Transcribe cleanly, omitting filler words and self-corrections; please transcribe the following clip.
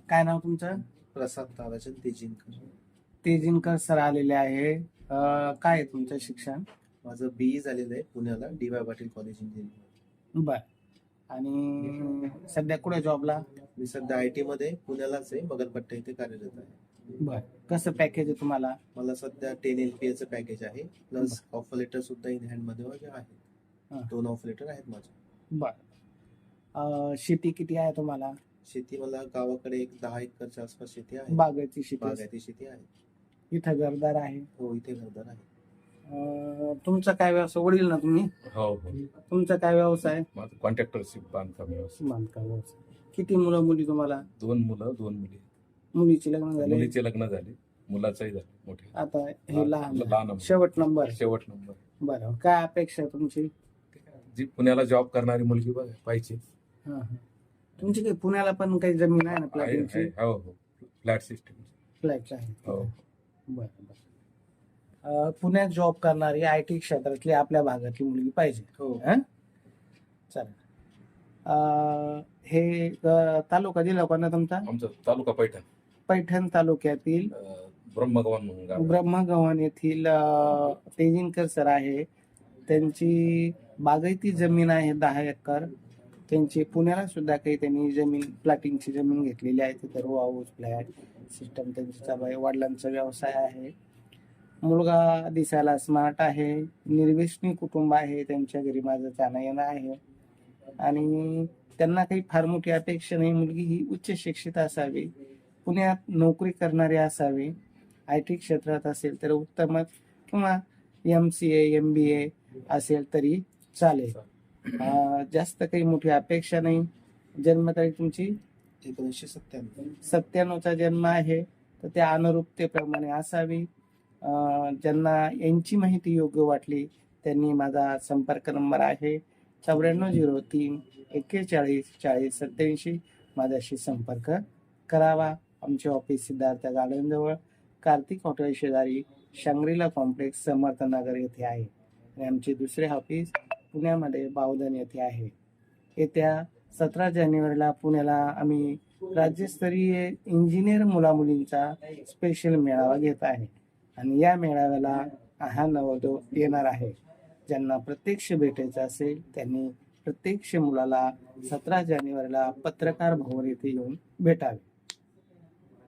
काय नाव तुमचं? प्रसाद ताराचंद तेजिनकर. तेजिनकर सर आलेले आहे. काय आहे तुमचं शिक्षण? माझं BE झालेलं आहे पुण्याला DY पाटील कॉलेज इंजिनिअरिंग. बर. आणि सध्या कुठे जॉबला? मी सध्या IT मध्ये पुण्यालाच आहे, मगरपट्टा इथे कार्यरत आहे. बर. कसं पॅकेज आहे तुम्हाला? मला सध्या 10 LPA चं पॅकेज आहे, प्लस ऑफर लेटर सुद्धा इन हँड मध्ये माझे हा. आहे. 2 ऑफर लेटर आहेत माझे. बर. शेती किती आहे तुम्हाला? शेती मला गावाकडे एक 10 एकरच्या आसपास शेती आहे. बागायती शेती? बागायती शेती आहे. इथं घरदार आहे? हो, इथे घरदार आहे. तुमचा काय व्यवसाय? वडील ना तुम्ही? हो हो. तुमचा काय व्यवसाय? माझं कॉन्ट्रॅक्टरशिप बांधकाम व्यवसाय. बांधकाम व्यवसाय. किती मुलं मुली तुम्हाला? 2 मुलं 2 मुली. मुलीची लग्न झाले? मुलीचे लग्न झाले, मुलाचंही झाले मोठे. आता हे लहान लहान शेवट नंबर? शेवट नंबर. बरं. काय अपेक्षा आहे तुमची? जी पुण्याला जॉब करणारी मुलगी पाहिजे. हा. तुमची काही पुण्याला पण काही जमीन आहे ना प्लॅटिंगची? हो हो, फ्लॅट सिस्टम. फ्लॅट आहे. हो. बरं बरं. पुण्यात जॉब करणारी IT क्षेत्रातली आपल्या भागातली मुलगी पाहिजे. हो. चालेल. हे तालुका जिल्हा कोणता तुमचा? आमचा तालुका पैठण. पैठण तालुक्यातील ब्रह्मगव्हाण म्हणून गाव. ब्रह्मगव्हाण येथील तेजिनकर सर आहे. त्यांची बागायती जमीन आहे 10 एकर. त्यांची पुण्याला सुद्धा काही त्यांनी जमीन प्लॅटिंगची जमीन घेतलेली आहे. तिथे रो हाऊस फ्लॅट सिस्टम त्यांची चालू आहे. वडिलांचा व्यवसाय आहे. मुलगा दिसायला स्मार्ट आहे. निर्व्यसनी कुटुंब आहे. त्यांच्या घरी माझं जाणं येणं आहे आणि त्यांना काही फार मोठी अपेक्षा नाही. मुलगी ही उच्च शिक्षित असावी, पुण्यात नोकरी करणारी असावी, IT क्षेत्रात असेल तर उत्तमच, किंवा MCA MBA असेल तरी चालेल. जास्त काही मोठी अपेक्षा नाही. जन्मतारीख तुमची? 1997. जन्म आहे, तर त्या अनुरूपतेप्रमाणे असावी. ज्यांना यांची माहिती योग्य वाटली त्यांनी माझा संपर्क नंबर आहे 9403 41 40 87. माझ्याशी संपर्क करावा. आमचे ऑफिस सिद्धार्थ गार्डन जवळ कार्तिक हॉटेल शेजारी शंग्रीला कॉम्प्लेक्स समर्थनगर येथे आहे आणि आमचे दुसरे ऑफिस पुण्यामध्ये बावधन येथे आहे. येत्या 17 जानेवारीला पुण्याला आम्ही राज्यस्तरीय इंजिनियर मुलामुलींचा स्पेशल मेळावा घेत आहे आणि या मेळाव्याला हा नववधू येणार आहे. ज्यांना प्रत्यक्ष भेटायचं असेल त्यांनी प्रत्यक्ष मुलाला 17 जानेवारीला पत्रकार भवन येथे येऊन भेटावे.